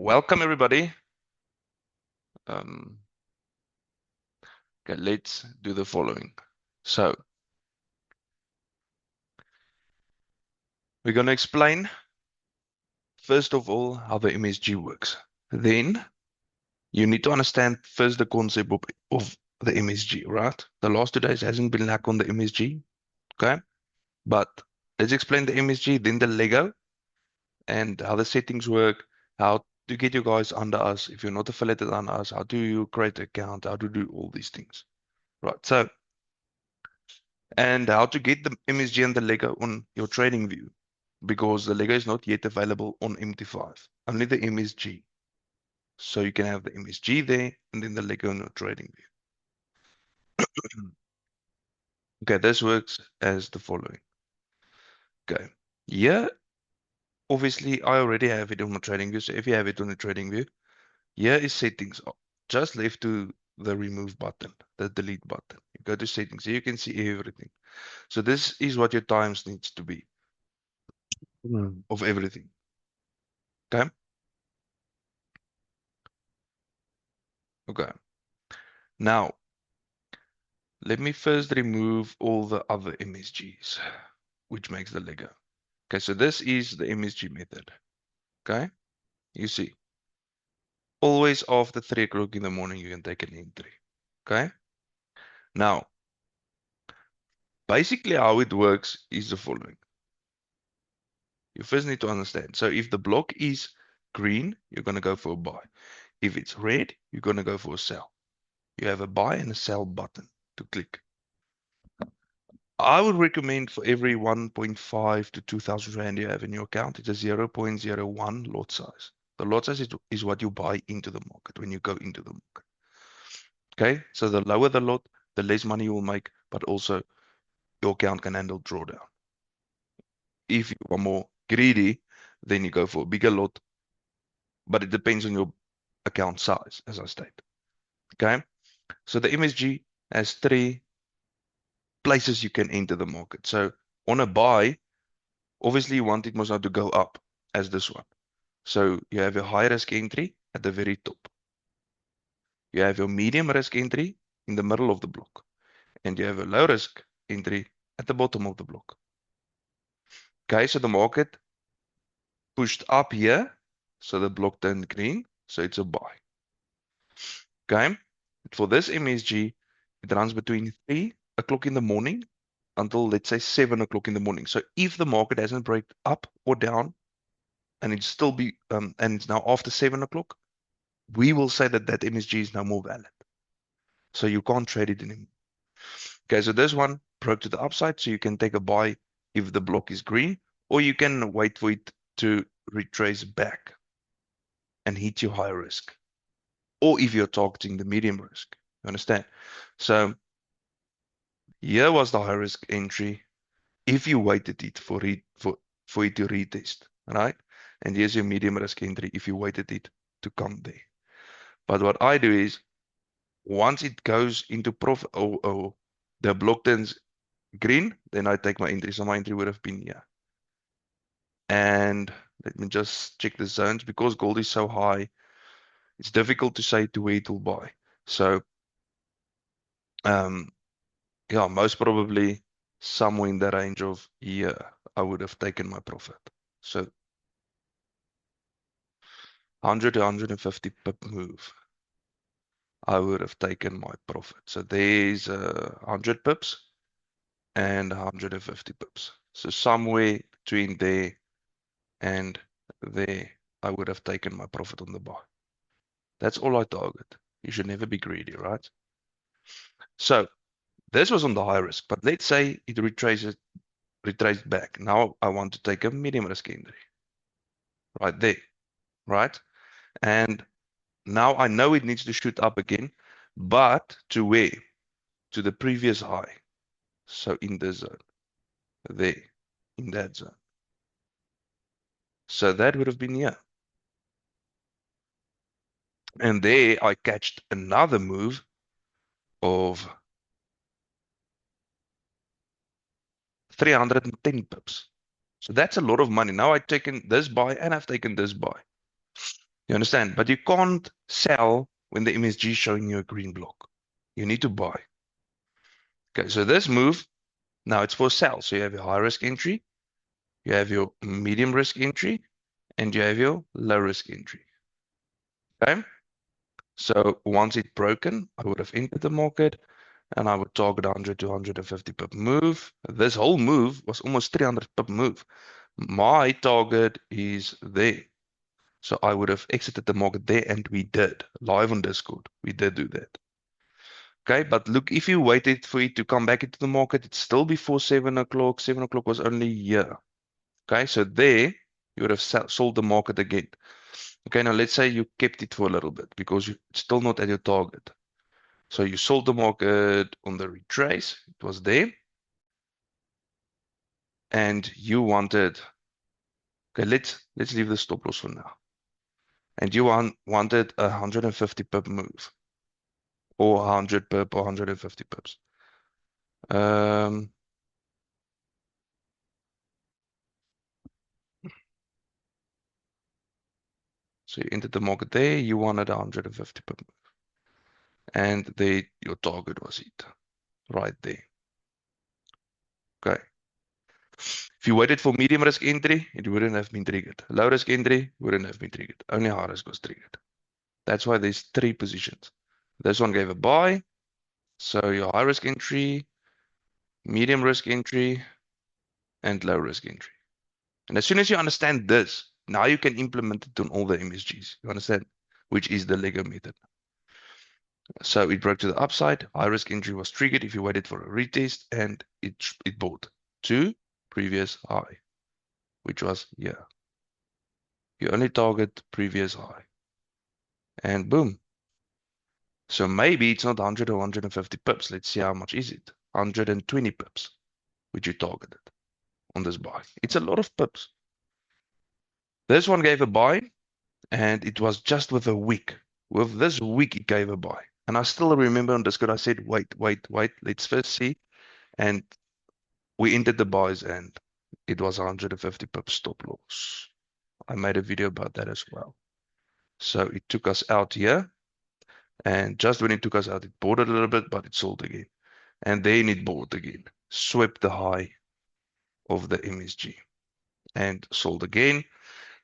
Welcome everybody. Okay, let's do the following. So we're going to explain first of all how the MSG works. Then you need to understand first the concept of the MSG, right? The last 2 days hasn't been lack on the MSG, okay? But let's explain the MSG, then the Lego, and how the settings work, how to get you guys under us. If you're not affiliated under us, how do you create an account, how to do all these things, right? So and how to get the MSG and the Lego on your trading view because the Lego is not yet available on MT5, only the MSG. So you can have the MSG there and then the Lego on your trading view. Okay, this works as the following. Okay, here, obviously, I already have it on my trading view. So if you have it on the trading view, here is settings. Just left to the remove button, the delete button. You go to settings, here you can see everything. So this is what your times needs to be of everything. Okay. Okay. Now, let me first remove all the other MSGs, which makes the Lego. Okay, so this is the MSG method. Okay, you see, always after 3 o'clock in the morning, you can take an entry. Okay, now, basically how it works is the following. You first need to understand. So if the block is green, you're going to go for a buy. If it's red, you're going to go for a sell. You have a buy and a sell button to click. I would recommend for every 1.5 to 2,000 Rand you have in your account, it's a 0.01 lot size. The lot size is what you buy into the market when you go into the market. Okay, so the lower the lot, the less money you will make, but also your account can handle drawdown. If you are more greedy, then you go for a bigger lot, but it depends on your account size, as I stated. Okay, so the MSG has 3 places you can enter the market. So on a buy, obviously you want it most not to go up as this one. So you have your high risk entry at the very top. You have your medium risk entry in the middle of the block. And you have a low risk entry at the bottom of the block. Okay, so the market pushed up here. So the block turned green. So it's a buy. Okay, for this MSG, it runs between 3 o'clock in the morning until, let's say, 7 o'clock in the morning. So if the market hasn't break up or down, and it's still be and it's now after 7 o'clock, we will say that that MSG is now more valid. So you can't trade it anymore. Okay, so this one broke to the upside, so you can take a buy if the block is green, or you can wait for it to retrace back and hit your high risk, or if you're targeting the medium risk. You understand? So here was the high risk entry if you waited it for it to retest, right? And here's your medium risk entry if you waited it to come there. But what I do is once it goes into profit or the block turns green, then I take my entry. So my entry would have been here. And let me just check the zones. Because gold is so high, it's difficult to say to where it will buy. So yeah, most probably somewhere in the range of here, I would have taken my profit. So 100 to 150 pip move, I would have taken my profit. So there's 100 pips and 150 pips. So somewhere between there and there, I would have taken my profit on the buy. That's all I target. You should never be greedy, right? So this was on the high risk, but let's say it retraced back. Now I want to take a medium risk entry right there, right? And now I know it needs to shoot up again, but to where? To the previous high. So in this zone, there, in that zone. So that would have been here. And there I catched another move of 310 pips. So that's a lot of money. Now I've taken this buy and I've taken this buy. You understand? But you can't sell when the MSG is showing you a green block. You need to buy. Okay, so this move, now it's for sell. So you have your high risk entry, you have your medium risk entry, and you have your low risk entry. Okay? So once it's broken, I would have entered the market and I would target 100 to 150 pip move. This whole move was almost 300 pip move. My target is there. So I would have exited the market there, and we did. Live on Discord. We did do that. Okay, but look, if you waited for it to come back into the market, it's still before 7 o'clock. 7 o'clock was only here. Okay, so there you would have sold the market again. Okay, now let's say you kept it for a little bit because you're still not at your target. So you sold the market on the retrace. It was there. And you wanted, okay, let's leave the stop loss for now. And you wanted a 150 pip move or 100 pip or 150 pips. So you entered the market there, you wanted 150 pip move. And there your target was it, right there. Okay. If you waited for medium risk entry, it wouldn't have been triggered. Low risk entry wouldn't have been triggered. Only high risk was triggered. That's why there's 3 positions. This one gave a buy. So your high risk entry, medium risk entry, and low risk entry. And as soon as you understand this, now you can implement it on all the MSGs. You understand? Which is the Lego method. So it broke to the upside. High risk entry was triggered if you waited for a retest, and it bought to previous high, which was here. You only target previous high. And boom. So maybe it's not 100 or 150 pips. Let's see how much is it. 120 pips, which you targeted on this buy. It's a lot of pips. This one gave a buy, and it was just with a wick. With this wick, it gave a buy. And I still remember on Discord, I said, wait, let's first see. And we entered the buys, and it was 150 pips stop loss. I made a video about that as well. So it took us out here. And just when it took us out, it bought a little bit, but it sold again. And then it bought again. Swept the high of the MSG and sold again.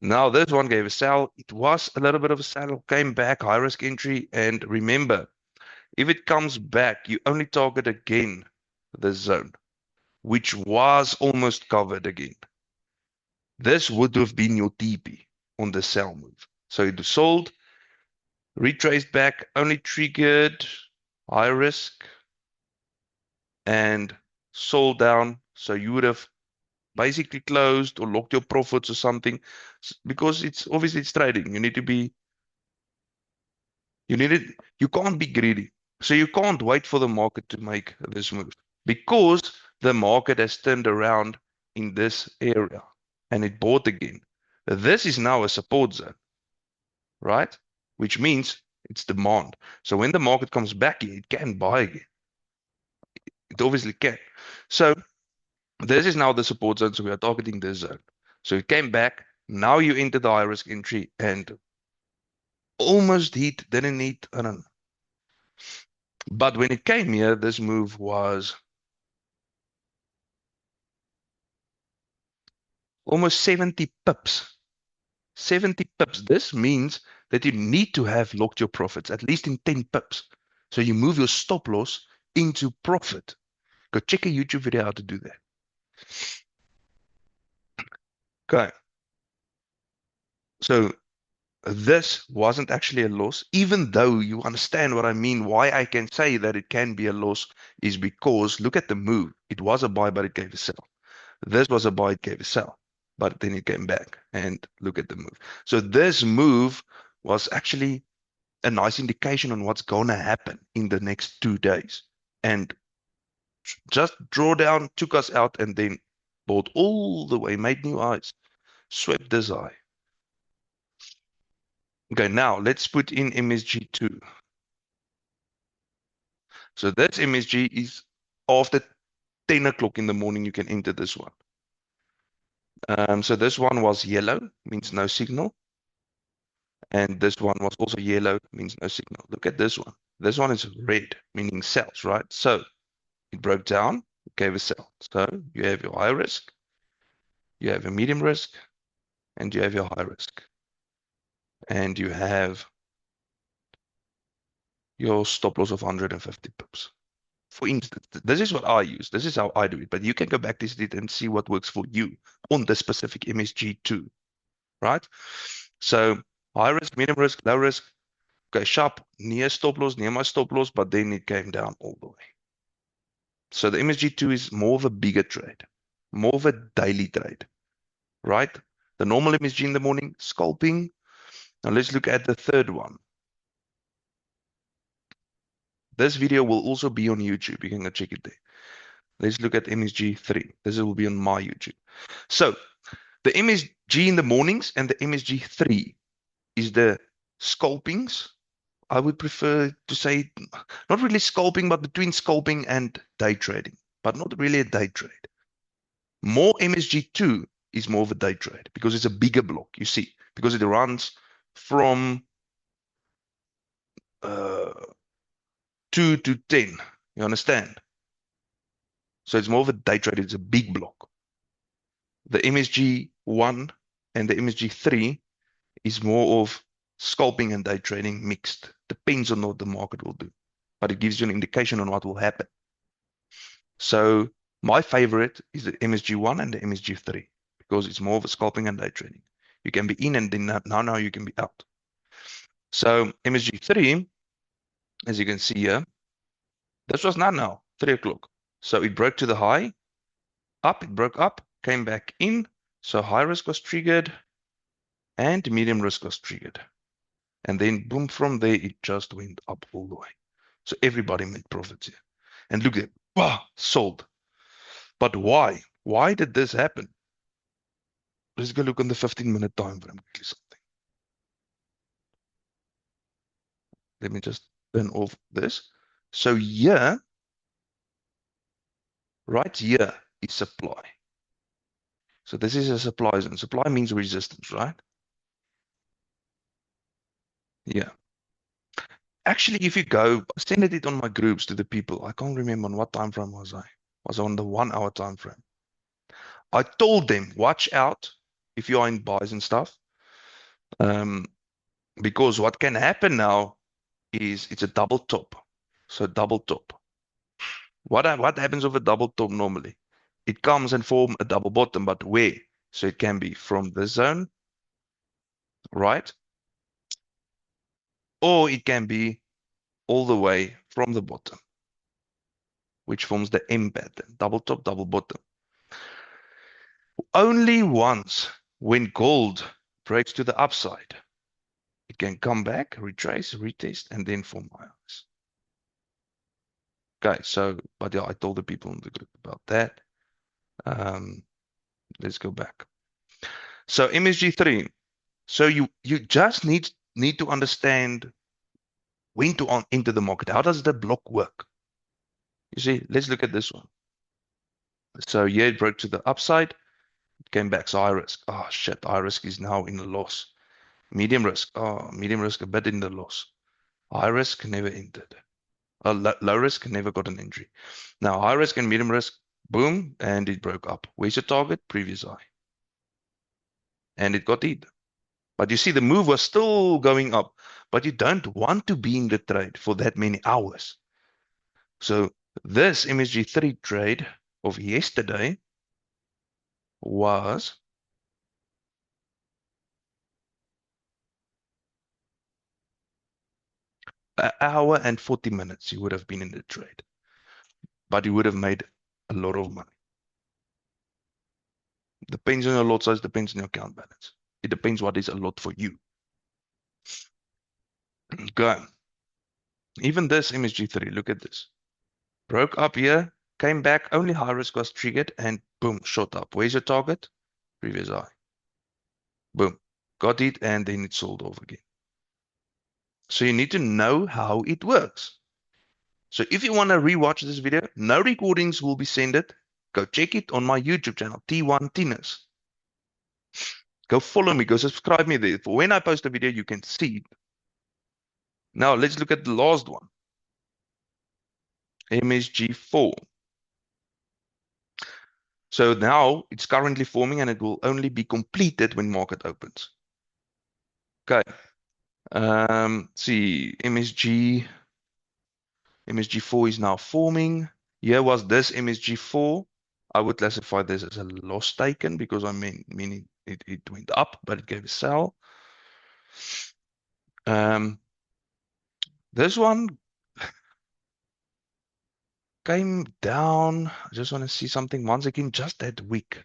Now this one gave a sell. It was a little bit of a sell, came back, high risk entry. And remember, if it comes back, you only target again the zone, which was almost covered again. This would have been your TP on the sell move. So it sold, retraced back, only triggered high risk and sold down. So you would have basically closed or locked your profits or something, because it's obviously it's trading. You need to be, you can't be greedy. So you can't wait for the market to make this move, because the market has turned around in this area and it bought again. This is now a support zone, right? Which means it's demand. So when the market comes back here, it can buy again. It obviously can. So this is now the support zone. So we are targeting this zone. So it came back. Now you enter the high risk entry and almost hit, didn't hit, I don't know. But when it came here, this move was almost 70 pips. 70 pips. This means that you need to have locked your profits at least in 10 pips. So you move your stop loss into profit. Go check a YouTube video how to do that. Okay. So this wasn't actually a loss, even though you understand what I mean. Why I can say that it can be a loss is because look at the move. It was a buy, but it gave a sell. This was a buy, it gave a sell, but then it came back, and look at the move. So this move was actually a nice indication on what's going to happen in the next 2 days. And just drawdown took us out and then bought all the way, made new highs, swept this high. Okay, now let's put in MSG2. So that's MSG is after 10 o'clock in the morning, you can enter this one. So this one was yellow, means no signal. And this one was also yellow, means no signal. Look at this one. This one is red, meaning sells, right? So it broke down, gave a sell. So you have your high risk, you have your medium risk, and you have your high risk. And you have your stop loss of 150 pips. For instance, this is what I use. This is how I do it. But you can go back to it and see what works for you on the specific MSG2, right? So high risk, medium risk, low risk. Okay, sharp, near stop loss, near my stop loss, but then it came down all the way. So the MSG2 is more of a bigger trade, more of a daily trade, right? The normal MSG in the morning, scalping. Now let's look at the third one. This video will also be on YouTube. You can go check it there. Let's look at MSG3. This will be on my YouTube. So the MSG in the mornings and the MSG3 is the scalpings. I would prefer to say not really scalping, but between scalping and day trading, but not really a day trade. More MSG2 is more of a day trade because it's a bigger block, you see, because it runs from 2 to 10. You understand? So it's more of a day trade. It's a big block. The MSG1 and the MSG3 is more of scalping and day trading mixed. Depends on what the market will do, but it gives you an indication on what will happen. So my favorite is the MSG1 and the MSG3 because it's more of a scalping and day trading. You can be in and then now you can be out. So MSG3, as you can see here, this was not now, 3 o'clock. So it broke to the high, up, it broke up, came back in. So high risk was triggered and medium risk was triggered. And then boom, from there, it just went up all the way. So everybody made profits here. And look at, wow, sold. But why? Why did this happen? Let's go look on the 15-minute time frame quickly. Something. Let me just turn off this. So here, right here is supply. So this is a supply zone. Supply means resistance, right? Yeah. Actually, if you go, I send it on my groups to the people. I can't remember on what time frame was I. Was on the 1 hour time frame. I told them, watch out if you are in buys and stuff. Because what can happen now is it's a double top. So double top. What happens with a double top normally? It comes and form a double bottom, but where? So it can be from this zone, right? Or it can be all the way from the bottom, which forms the M pattern, double top, double bottom. Only once when gold breaks to the upside, it can come back, retrace, retest, and then form highs. Okay, so, but yeah, I told the people in the group about that. Let's go back. So MSG3. So you just need to understand when to enter the market. How does the block work? You see, let's look at this one. So yeah, it broke to the upside, it came back. So high risk. Oh shit, high risk is now in a loss. Medium risk. Oh, medium risk a bit in the loss. High risk never entered. Low risk never got an entry. Now high risk and medium risk, boom, and it broke up. Where's your target? Previous high. And it got hit. But you see, the move was still going up, but you don't want to be in the trade for that many hours. So this MSG3 trade of yesterday was an hour and 40 minutes. You would have been in the trade, but you would have made a lot of money. Depends on your lot size, depends on your account balance. It depends what is a lot for you. Okay. Even this MSG3, look at this. Broke up here, came back, only high risk was triggered, and boom, shot up. Where's your target? Previous high. Boom. Got it, and then it sold off again. So you need to know how it works. So if you want to rewatch this video, no recordings will be sent. Go check it on my YouTube channel, T1 Tinners. Go follow me, go subscribe me there. For when I post a video, you can see it. Now let's look at the last one. MSG4. So now it's currently forming and it will only be completed when market opens. Okay. See, MSG4 is now forming. Here was this MSG4. I would classify this as a loss taken because meaning it went up, but it gave a sell. This one came down. I just want to see something once again, just that week.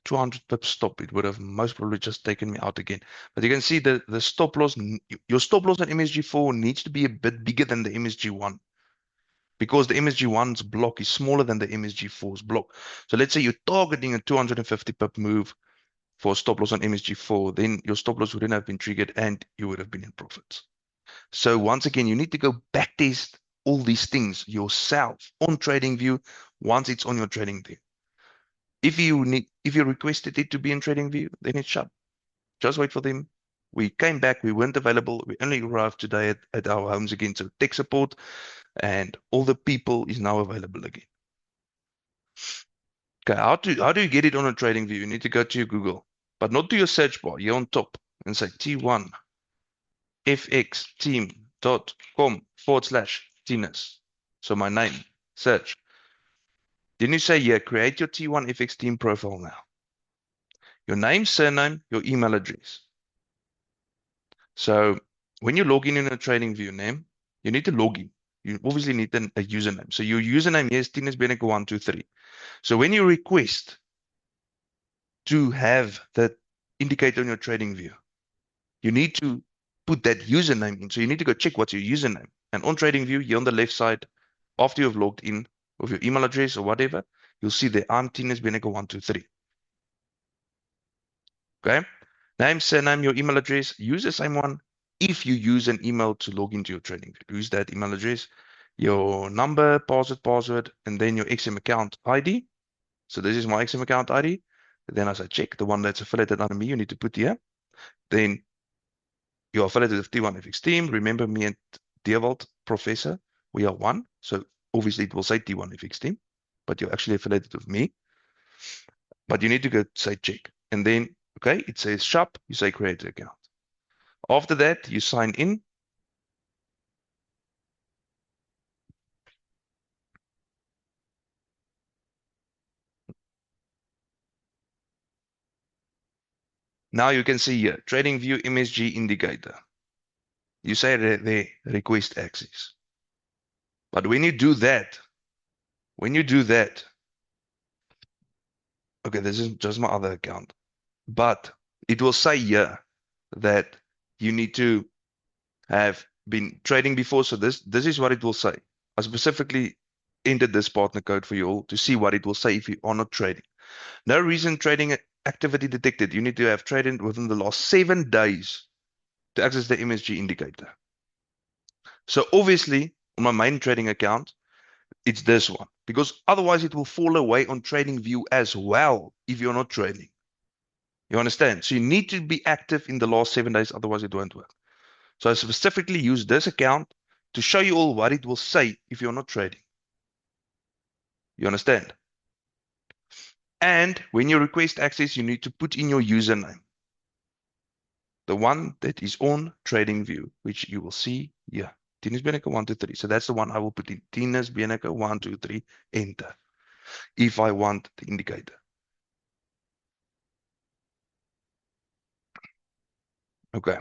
200 pips stop. It would have most probably just taken me out again. But you can see the stop loss, your stop loss on MSG4 needs to be a bit bigger than the MSG1 because the MSG1's block is smaller than the MSG4's block. So let's say you're targeting a 250 pip move for stop loss on MSG4, then your stop loss wouldn't have been triggered and you would have been in profits. So once again, you need to go back test all these things yourself on TradingView once it's on your TradingView. If you requested it to be in TradingView, then it's shut. Just wait for them. We came back, we weren't available. We only arrived today at our homes again. So tech support and all the people is now available again. Okay, how do you get it on a TradingView? You need to go to your Google, but not to your search bar. You're on top and say T1fxteam.com/Tinus. So my name, search. Then you say, yeah, create your T1FX team profile now. Your name, surname, your email address. So when you log in a TradingView name, you need to log in. You obviously need a username. So your username is Tinus Beneke 123. So when you request to have that indicator on your TradingView, you need to put that username in. So you need to go check what's your username. And on TradingView, here on the left side, after you've logged in with your email address or whatever, you'll see there, I'm Tinus Beneke 123. Okay? Name, surname, your email address, use the same one. If you use an email to log into your TradingView, use that email address, your number, password, and then your XM account ID. So this is my XM account ID. Then as I check the one that's affiliated under me, you need to put here. Then you're affiliated with T1FX team. Remember me and Dewald Professor, we are one. So obviously it will say T1FX team, but you're actually affiliated with me. But you need to go say check. And then, okay, it says shop, you say create an account. After that, you sign in. Now you can see here, TradingView MSG indicator. You say the request access. But when you do that, okay, this is just my other account, but it will say here that you need to have been trading before. So this is what it will say. I specifically entered this partner code for you all to see what it will say if you are not trading. No recent trading activity detected. You need to have traded within the last 7 days to access the MSG indicator. So obviously on my main trading account, it's this one because otherwise it will fall away on TradingView as well if you're not trading. You understand? So you need to be active in the last 7 days, otherwise it won't work. So I specifically use this account to show you all what it will say if you're not trading. You understand? And when you request access, you need to put in your username. The one that is on TradingView, which you will see here. Tinus Beneke 123. So that's the one I will put in. Tinus Beneke 123, enter. If I want the indicator. Okay.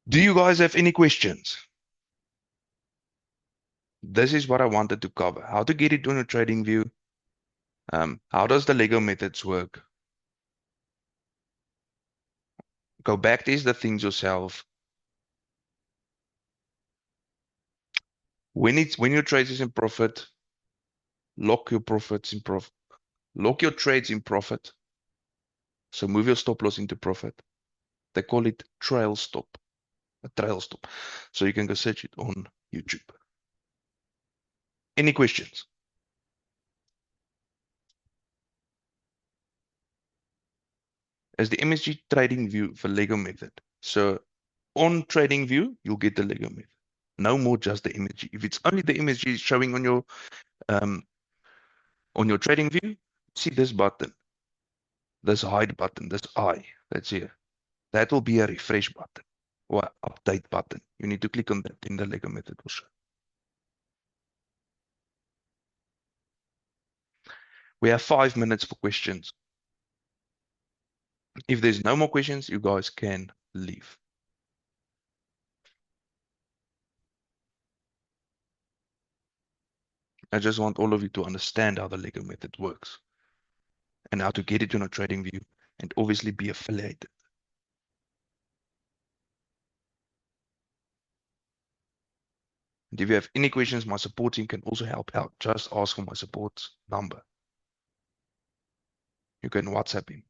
Do you guys have any questions? This is what I wanted to cover. How to get it on a TradingView. How does the Lego methods work? Go back test the things yourself. When your trade is in profit, lock your profits in profit. Lock your trades in profit. So move your stop loss into profit. They call it trail stop. A trail stop. So you can go search it on YouTube. Any questions? is the MSG trading view for Lego method. So on trading view, you'll get the Lego method. No more just the MSG. If it's only the MSG showing um, on your trading view, see this button, this hide button, this eye that's here. That will be a refresh button or update button. You need to click on that in the Lego method will show. We have 5 minutes for questions. If there's no more questions, you guys can leave. I just want all of you to understand how the Lego method works and how to get it on a trading view and obviously be affiliated. And if you have any questions, my support team can also help out. Just ask for my support number. You can WhatsApp him.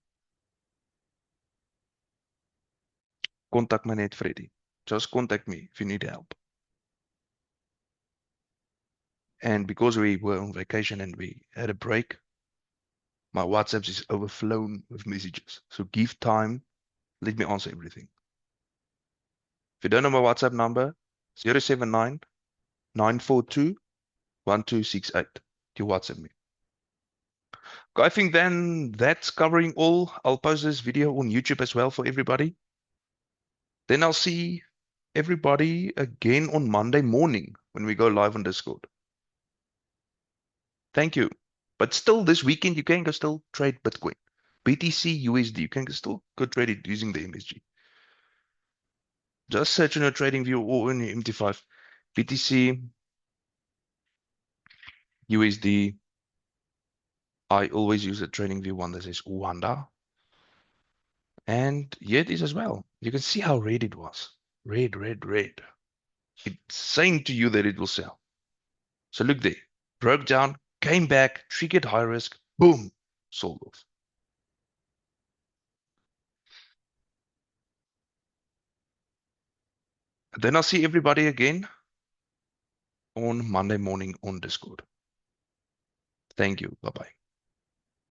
Contact my net Freddy. Just contact me if you need help. And because we were on vacation and we had a break, my WhatsApp is overflown with messages. So give time. Let me answer everything. If you don't know my WhatsApp number, 079 942 1268. You WhatsApp me. I think then that's covering all. I'll post this video on YouTube as well for everybody. Then I'll see everybody again on Monday morning when we go live on Discord. Thank you. But still, this weekend, you can go still trade Bitcoin. BTC, USD, you can still go trade it using the MSG. Just search on your trading view or in your MT5. BTC, USD. I always use a trading view one that says Wanda. And here it is as well. You can see how red it was. Red, red, red. It's saying to you that it will sell. So look there. Broke down, came back, triggered high risk, boom, sold off. Then I'll see everybody again on Monday morning on Discord. Thank you. Bye-bye.